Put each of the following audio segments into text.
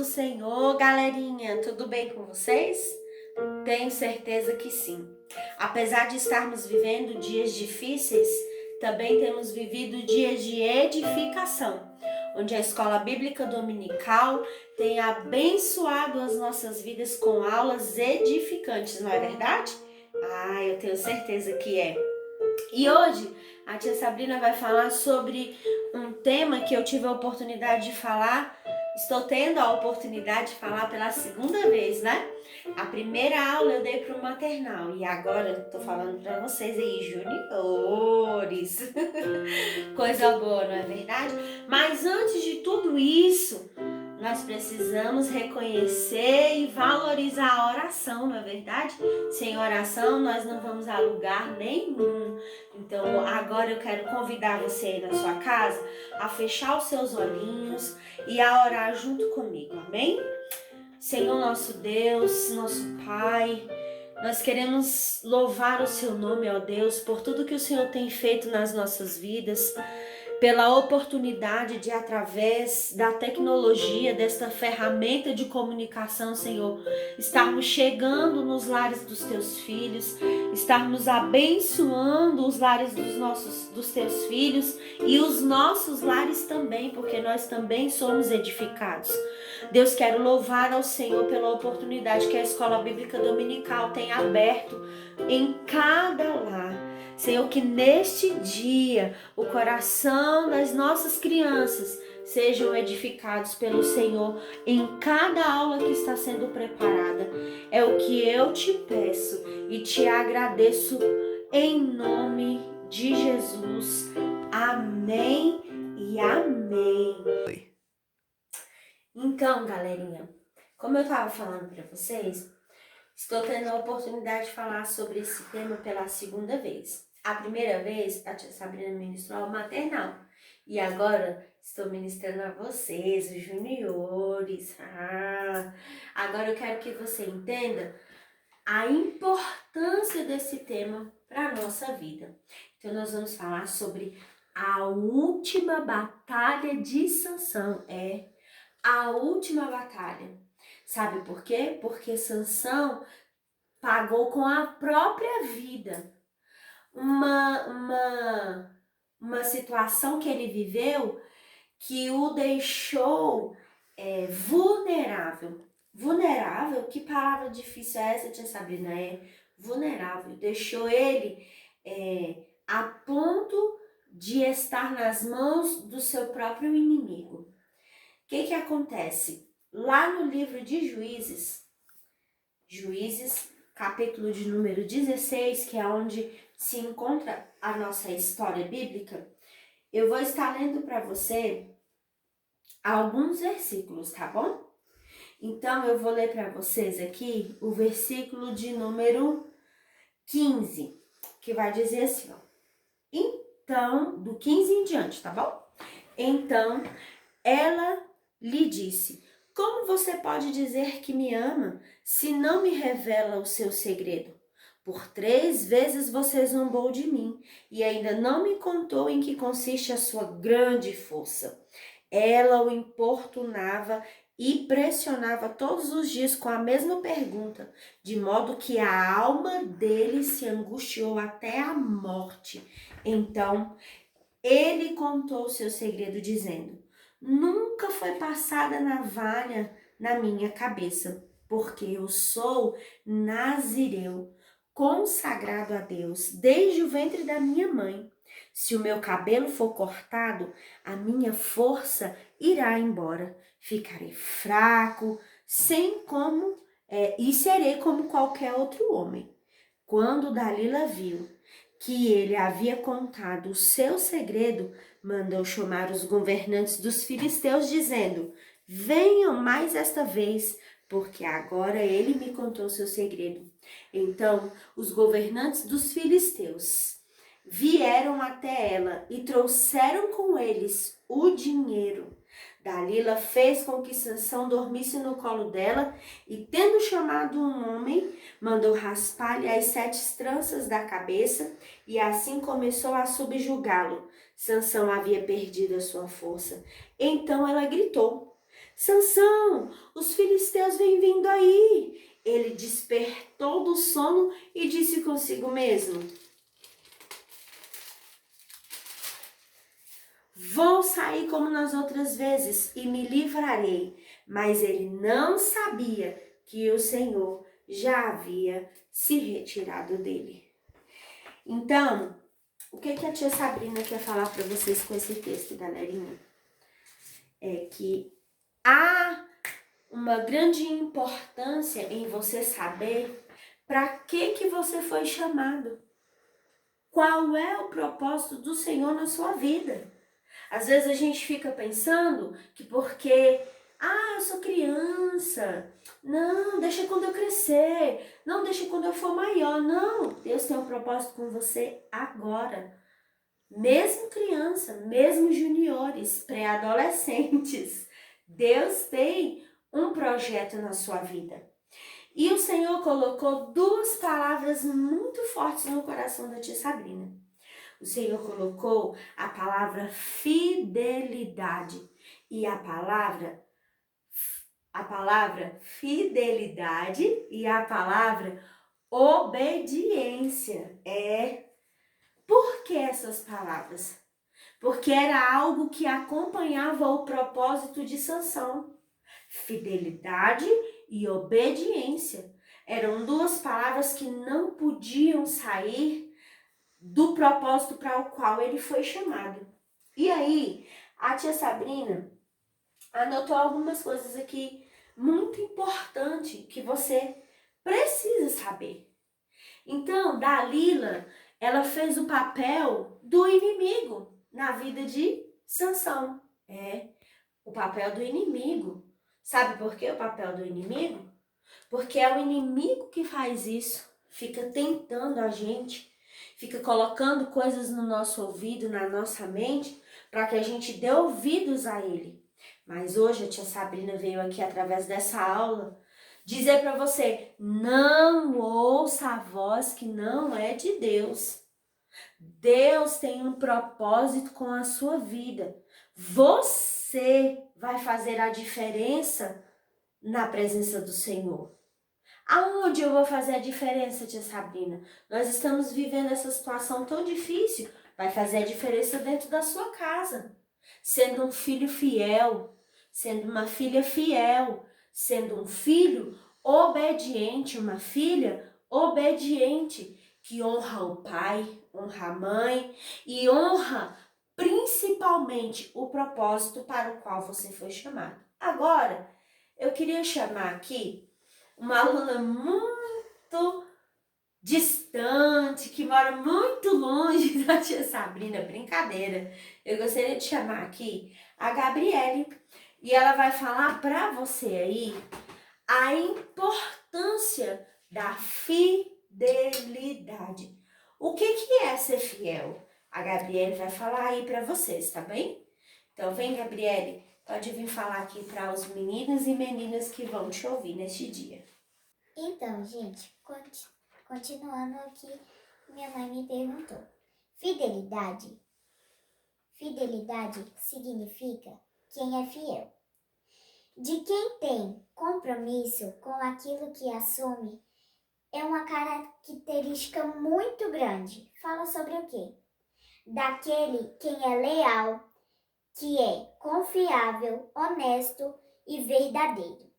do Senhor, galerinha, tudo bem com vocês? Tenho certeza que sim. Apesar de estarmos vivendo dias difíceis, também temos vivido dias de edificação, onde a Escola Bíblica Dominical tem abençoado as nossas vidas com aulas edificantes, não é verdade? Eu tenho certeza que é. E hoje a tia Sabrina vai falar sobre um tema que eu tive a oportunidade de falar. Estou tendo a oportunidade de falar pela segunda vez, né? A primeira aula eu dei para o maternal e agora estou falando para vocês aí, juniores. Coisa boa, não é verdade? Mas antes de tudo isso, nós precisamos reconhecer e valorizar a oração, não é verdade? Sem oração nós não vamos a lugar nenhum. Então agora eu quero convidar você aí na sua casa a fechar os seus olhinhos e a orar junto comigo, amém? Senhor nosso Deus, nosso Pai, nós queremos louvar o seu nome, ó Deus, por tudo que o Senhor tem feito nas nossas vidas, pela oportunidade de, através da tecnologia, desta ferramenta de comunicação, Senhor, estarmos chegando nos lares dos teus filhos, estarmos abençoando os lares dos teus filhos e os nossos lares também, porque nós também somos edificados. Deus, quero louvar ao Senhor pela oportunidade que a Escola Bíblica Dominical tem aberto em cada lar. Senhor, que neste dia o coração das nossas crianças sejam edificados pelo Senhor em cada aula que está sendo preparada. É o que eu te peço e te agradeço em nome de Jesus. Amém e amém. Então, galerinha, como eu estava falando para vocês, estou tendo a oportunidade de falar sobre esse tema pela segunda vez. A primeira vez, a tia Sabrina ministrou ao maternal. E agora, estou ministrando a vocês, os juniores. Agora eu quero que você entenda a importância desse tema para a nossa vida. Então, nós vamos falar sobre a última batalha de Sansão. A última batalha. Sabe por quê? Porque Sansão pagou com a própria vida uma situação que ele viveu que o deixou vulnerável. Vulnerável? Que palavra difícil é essa, tia Sabrina? Vulnerável. Deixou ele a ponto de estar nas mãos do seu próprio inimigo. O que acontece? Lá no livro de Juízes, capítulo de número 16, que é onde se encontra a nossa história bíblica, eu vou estar lendo para você alguns versículos, tá bom? Então, eu vou ler para vocês aqui o versículo de número 15, que vai dizer assim, ó. Então, do 15 em diante, tá bom? Então, ela lhe disse: como você pode dizer que me ama se não me revela o seu segredo? Por 3 vezes você zombou de mim e ainda não me contou em que consiste a sua grande força. Ela o importunava e pressionava todos os dias com a mesma pergunta, de modo que a alma dele se angustiou até a morte. Então, ele contou o seu segredo, dizendo: nunca foi passada navalha na minha cabeça, porque eu sou nazireu, consagrado a Deus desde o ventre da minha mãe. Se o meu cabelo for cortado, a minha força irá embora. Ficarei fraco, e serei como qualquer outro homem. Quando Dalila viu que ele havia contado o seu segredo, mandou chamar os governantes dos filisteus, dizendo: venham mais esta vez, porque agora ele me contou seu segredo. Então, os governantes dos filisteus vieram até ela e trouxeram com eles o dinheiro. Dalila fez com que Sansão dormisse no colo dela e, tendo chamado um homem, mandou raspar-lhe as 7 tranças da cabeça e assim começou a subjugá-lo. Sansão havia perdido a sua força. Então ela gritou: Sansão, os filisteus vêm vindo aí. Ele despertou do sono e disse consigo mesmo: vou sair como nas outras vezes e me livrarei. Mas ele não sabia que o Senhor já havia se retirado dele. Então, o que a tia Sabrina quer falar para vocês com esse texto, galerinha? É que há uma grande importância em você saber para que você foi chamado. Qual é o propósito do Senhor na sua vida? Às vezes a gente fica pensando que porque, eu sou criança, não, deixa quando eu crescer, não, deixa quando eu for maior. Não, Deus tem um propósito com você agora. Mesmo criança, mesmo juniores, pré-adolescentes, Deus tem um projeto na sua vida. E o Senhor colocou duas palavras muito fortes no coração da tia Sabrina. O Senhor colocou a palavra fidelidade e a palavra fidelidade e a palavra obediência. Por que essas palavras? Porque era algo que acompanhava o propósito de Sansão. Fidelidade e obediência eram duas palavras que não podiam sair do propósito para o qual ele foi chamado. E aí, a tia Sabrina anotou algumas coisas aqui muito importantes que você precisa saber. Então, Dalila, ela fez o papel do inimigo na vida de Sansão. O papel do inimigo. Sabe por que o papel do inimigo? Porque é o inimigo que faz isso, fica tentando a gente, fica colocando coisas no nosso ouvido, na nossa mente, para que a gente dê ouvidos a ele. Mas hoje a tia Sabrina veio aqui através dessa aula dizer para você: não ouça a voz que não é de Deus. Deus tem um propósito com a sua vida. Você vai fazer a diferença na presença do Senhor. Aonde eu vou fazer a diferença, tia Sabrina? Nós estamos vivendo essa situação tão difícil. Vai fazer a diferença dentro da sua casa. Sendo um filho fiel, sendo uma filha fiel, sendo um filho obediente, uma filha obediente, que honra o pai, honra a mãe e honra principalmente o propósito para o qual você foi chamado. Agora, eu queria chamar aqui uma aluna muito distante, que mora muito longe da tia Sabrina, brincadeira. Eu gostaria de chamar aqui a Gabriele e ela vai falar para você aí a importância da fidelidade. O que é ser fiel? A Gabriele vai falar aí para vocês, tá bem? Então vem, Gabriele, pode vir falar aqui para os meninos e meninas que vão te ouvir neste dia. Então, gente, continuando aqui, minha mãe me perguntou. Fidelidade significa quem é fiel. De quem tem compromisso com aquilo que assume é uma característica muito grande. Fala sobre o quê? Daquele quem é leal, que é confiável, honesto e verdadeiro.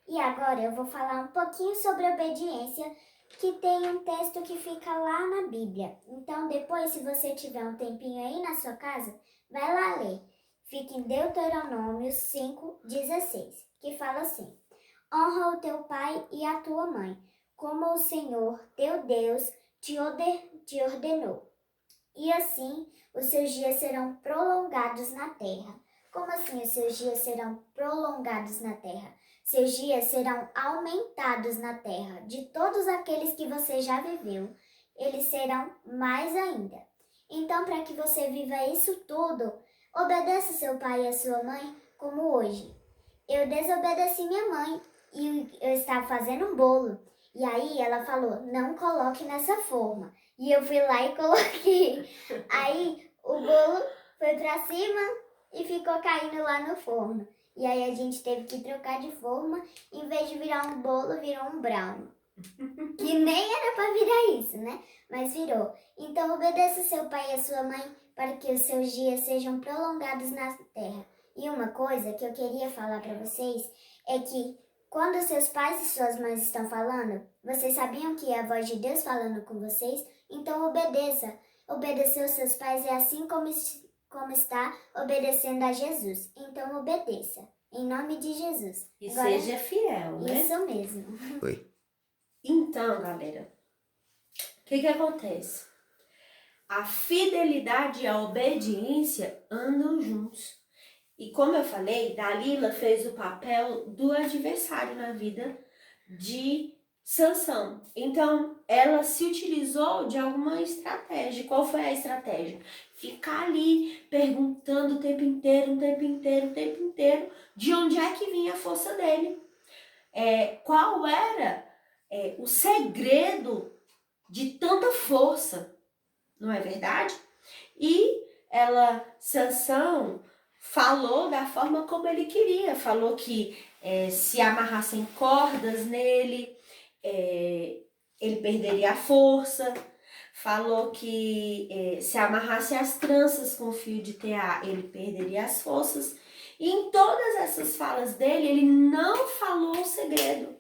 E agora eu vou falar um pouquinho sobre obediência, que tem um texto que fica lá na Bíblia. Então depois, se você tiver um tempinho aí na sua casa, vai lá ler. Fica em Deuteronômio 5:16, que fala assim: honra o teu pai e a tua mãe, como o Senhor teu Deus te ordenou. E assim os seus dias serão prolongados na terra. Como assim os seus dias serão prolongados na terra? Seus dias serão aumentados na terra. De todos aqueles que você já viveu, eles serão mais ainda. Então, para que você viva isso tudo, obedeça seu pai e a sua mãe como hoje. Eu desobedeci minha mãe e eu estava fazendo um bolo. E aí ela falou, não coloque nessa forma. E eu fui lá e coloquei. Aí o bolo foi para cima e ficou caindo lá no forno. E aí a gente teve que trocar de forma. Em vez de virar um bolo, virou um brownie. Que nem era para virar isso, né? Mas virou. Então obedeça seu pai e a sua mãe para que os seus dias sejam prolongados na terra. E uma coisa que eu queria falar para vocês é que quando seus pais e suas mães estão falando, vocês sabiam que é a voz de Deus falando com vocês? Então obedeça. Obedecer aos seus pais é assim como está obedecendo a Jesus. Então obedeça. Em nome de Jesus. E Agora, seja fiel, né? isso mesmo. Então, galera, o que acontece? A fidelidade e a obediência andam juntos. E como eu falei, Dalila fez o papel do adversário na vida de Sansão. Então, ela se utilizou de alguma estratégia. Qual foi a estratégia? Ficar ali perguntando o tempo inteiro, de onde é que vinha a força dele. Qual era o segredo de tanta força, não é verdade? E Sansão falou da forma como ele queria, falou que se amarrassem cordas nele, ele perderia a força, falou que se amarrasse as tranças com fio de tear, ele perderia as forças. E em todas essas falas dele, ele não falou o segredo,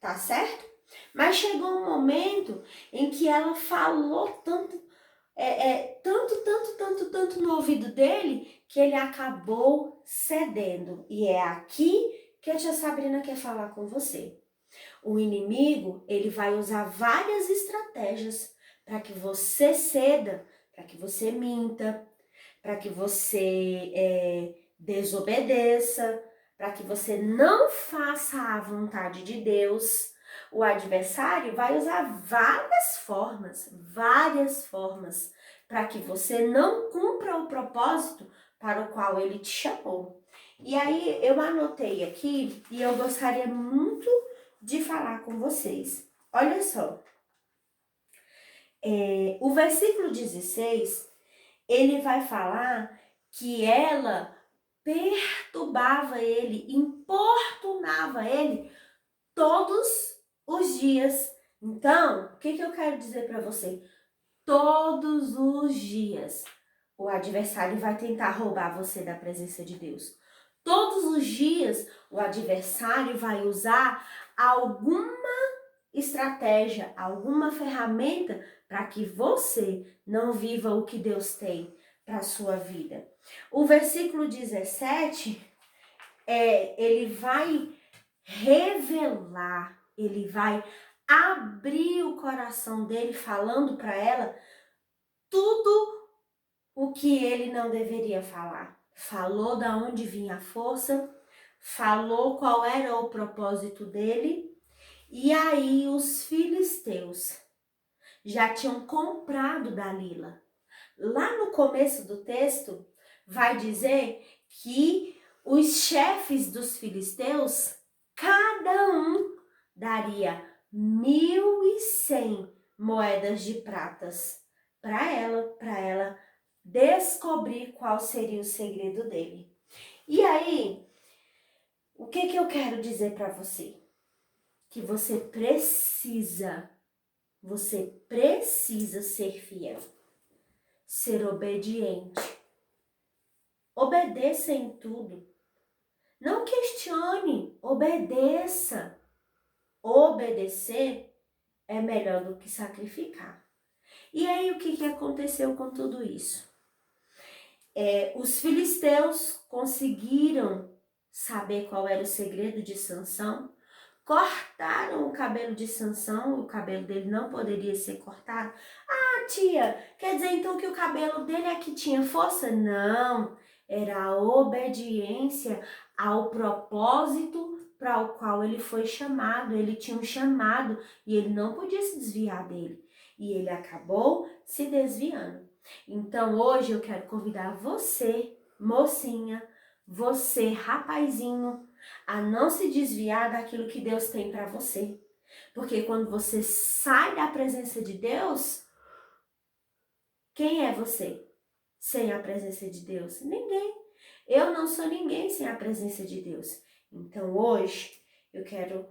tá certo? Mas chegou um momento em que ela falou tanto no ouvido dele, que ele acabou cedendo. E é aqui que a tia Sabrina quer falar com você. O inimigo, ele vai usar várias estratégias para que você ceda, para que você minta, para que você desobedeça, para que você não faça a vontade de Deus. O adversário vai usar várias formas, para que você não cumpra o propósito para o qual ele te chamou. E aí eu anotei aqui e eu gostaria muito de falar com vocês. Olha só, o versículo 16, ele vai falar que ela perturbava ele, importunava ele todos os dias. Então, o que eu quero dizer para você? Todos os dias o adversário vai tentar roubar você da presença de Deus. Todos os dias o adversário vai usar alguma estratégia, alguma ferramenta para que você não viva o que Deus tem para a sua vida. O versículo 17, ele vai revelar, ele vai abrir o coração dele falando para ela tudo o que ele não deveria falar. Falou da onde vinha a força, falou qual era o propósito dele. E aí os filisteus já tinham comprado Dalila. Lá no começo do texto vai dizer que os chefes dos filisteus, cada um daria 1.100 moedas de pratas para ela descobrir qual seria o segredo dele. E aí, o que eu quero dizer para você? Que você precisa ser fiel, ser obediente. Obedeça em tudo. Não questione, obedeça. Obedecer é melhor do que sacrificar. E aí, o que aconteceu com tudo isso? Os filisteus conseguiram saber qual era o segredo de Sansão, cortaram o cabelo de Sansão, o cabelo dele não poderia ser cortado. Ah, tia, quer dizer então que o cabelo dele é que tinha força? Não, era a obediência ao propósito para o qual ele foi chamado. Ele tinha um chamado e ele não podia se desviar dele. E ele acabou se desviando. Então hoje eu quero convidar você, mocinha, você, rapazinho, a não se desviar daquilo que Deus tem para você. Porque quando você sai da presença de Deus, quem é você sem a presença de Deus? Ninguém. Eu não sou ninguém sem a presença de Deus. Então hoje eu quero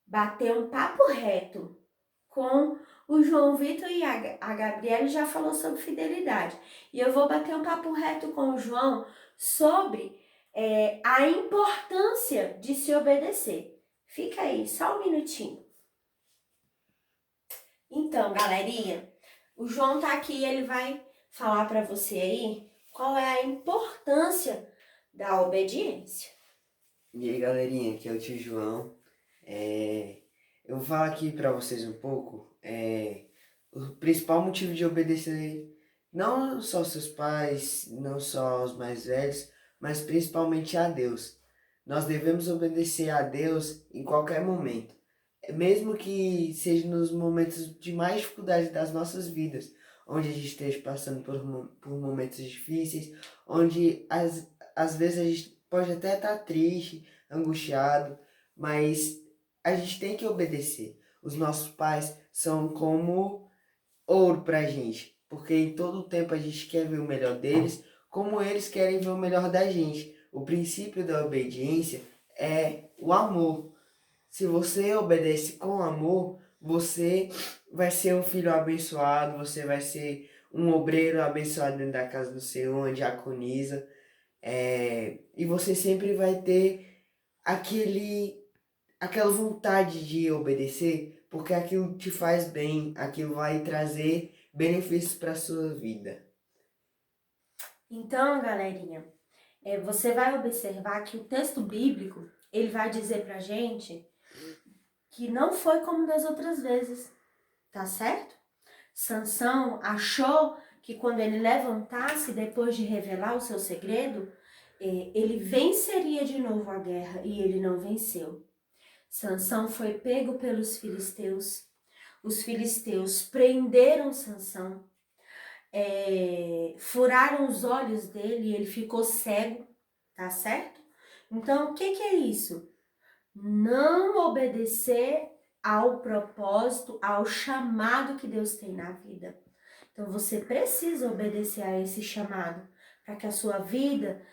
bater um papo reto com o João Vitor e a Gabriela já falou sobre fidelidade. E eu vou bater um papo reto com o João sobre a importância de se obedecer. Fica aí, só um minutinho. Então, galerinha, o João tá aqui e ele vai falar para você aí qual é a importância da obediência. E aí, galerinha, aqui é o tio João. Eu vou falar aqui para vocês um pouco o principal motivo de obedecer não só aos seus pais, não só aos mais velhos, mas principalmente a Deus. Nós devemos obedecer a Deus em qualquer momento, mesmo que seja nos momentos de mais dificuldade das nossas vidas, onde a gente esteja passando por momentos difíceis, onde às vezes a gente pode até estar triste, angustiado, mas a gente tem que obedecer. Os nossos pais são como ouro pra gente, porque em todo o tempo a gente quer ver o melhor deles, como eles querem ver o melhor da gente. O princípio da obediência é o amor. Se você obedece com amor, você vai ser um filho abençoado, você vai ser um obreiro abençoado dentro da casa do Senhor, uma diaconisa, e você sempre vai ter aquela vontade de obedecer, porque aquilo te faz bem, aquilo vai trazer benefícios para a sua vida. Então, galerinha, você vai observar que o texto bíblico, ele vai dizer pra gente que não foi como das outras vezes, tá certo? Sansão achou que quando ele levantasse, depois de revelar o seu segredo, ele venceria de novo a guerra, e ele não venceu. Sansão foi pego pelos filisteus. Os filisteus prenderam Sansão, furaram os olhos dele e ele ficou cego, tá certo? Então, o que é isso? Não obedecer ao propósito, ao chamado que Deus tem na vida. Então, você precisa obedecer a esse chamado, para que a sua vida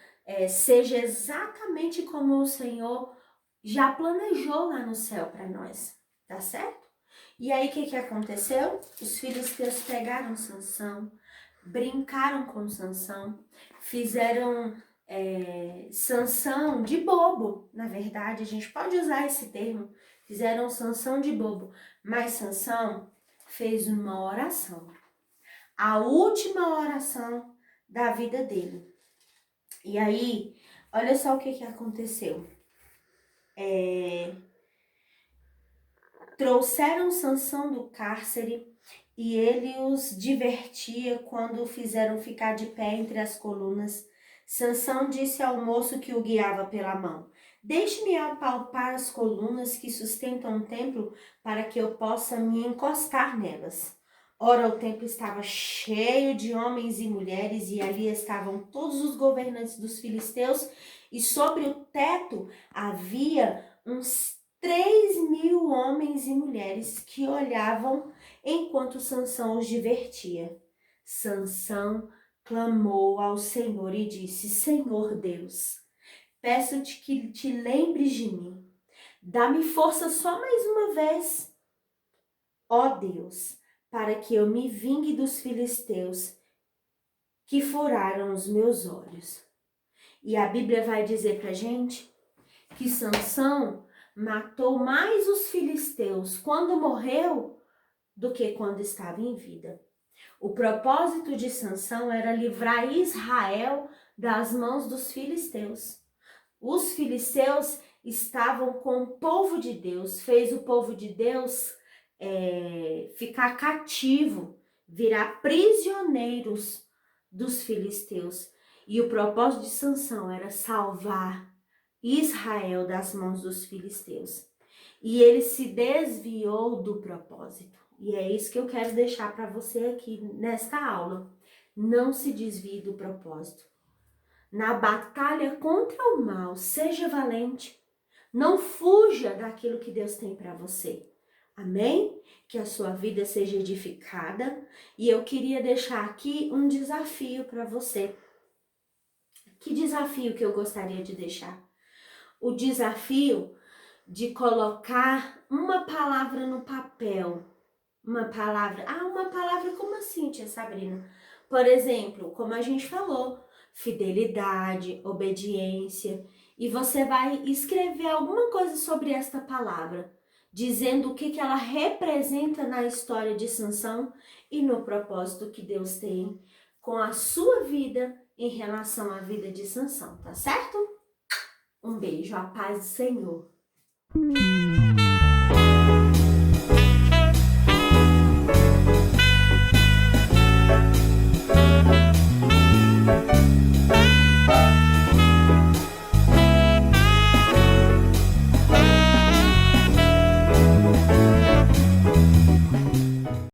seja exatamente como o Senhor já planejou lá no céu para nós, tá certo? E aí, o que aconteceu? Os filisteus pegaram Sansão, brincaram com Sansão, fizeram Sansão de bobo, na verdade, a gente pode usar esse termo, fizeram Sansão de bobo, mas Sansão fez uma oração, a última oração da vida dele. E aí, olha só o que aconteceu. Trouxeram Sansão do cárcere e ele os divertia quando o fizeram ficar de pé entre as colunas. Sansão disse ao moço que o guiava pela mão: "Deixe-me apalpar as colunas que sustentam o templo para que eu possa me encostar nelas." Ora, o templo estava cheio de homens e mulheres, e ali estavam todos os governantes dos filisteus, e sobre o teto havia uns 3.000 homens e mulheres que olhavam enquanto Sansão os divertia. Sansão clamou ao Senhor e disse: "Senhor Deus, peço-te que te lembres de mim. Dá-me força só mais uma vez, ó Deus, para que eu me vingue dos filisteus que furaram os meus olhos." E a Bíblia vai dizer pra gente que Sansão matou mais os filisteus quando morreu do que quando estava em vida. O propósito de Sansão era livrar Israel das mãos dos filisteus. Os filisteus estavam com o povo de Deus, fez o povo de Deus ficar cativo, virar prisioneiros dos filisteus. E o propósito de Sansão era salvar Israel das mãos dos filisteus. E ele se desviou do propósito. E é isso que eu quero deixar para você aqui nesta aula. Não se desvie do propósito. Na batalha contra o mal, seja valente. Não fuja daquilo que Deus tem para você. Amém? Que a sua vida seja edificada. E eu queria deixar aqui um desafio para você. Que desafio que eu gostaria de deixar? O desafio de colocar uma palavra no papel. Uma palavra como assim, tia Sabrina? Por exemplo, como a gente falou, fidelidade, obediência. E você vai escrever alguma coisa sobre esta palavra, dizendo o que ela representa na história de Sansão e no propósito que Deus tem com a sua vida em relação à vida de Sansão, tá certo? Um beijo, a paz do Senhor.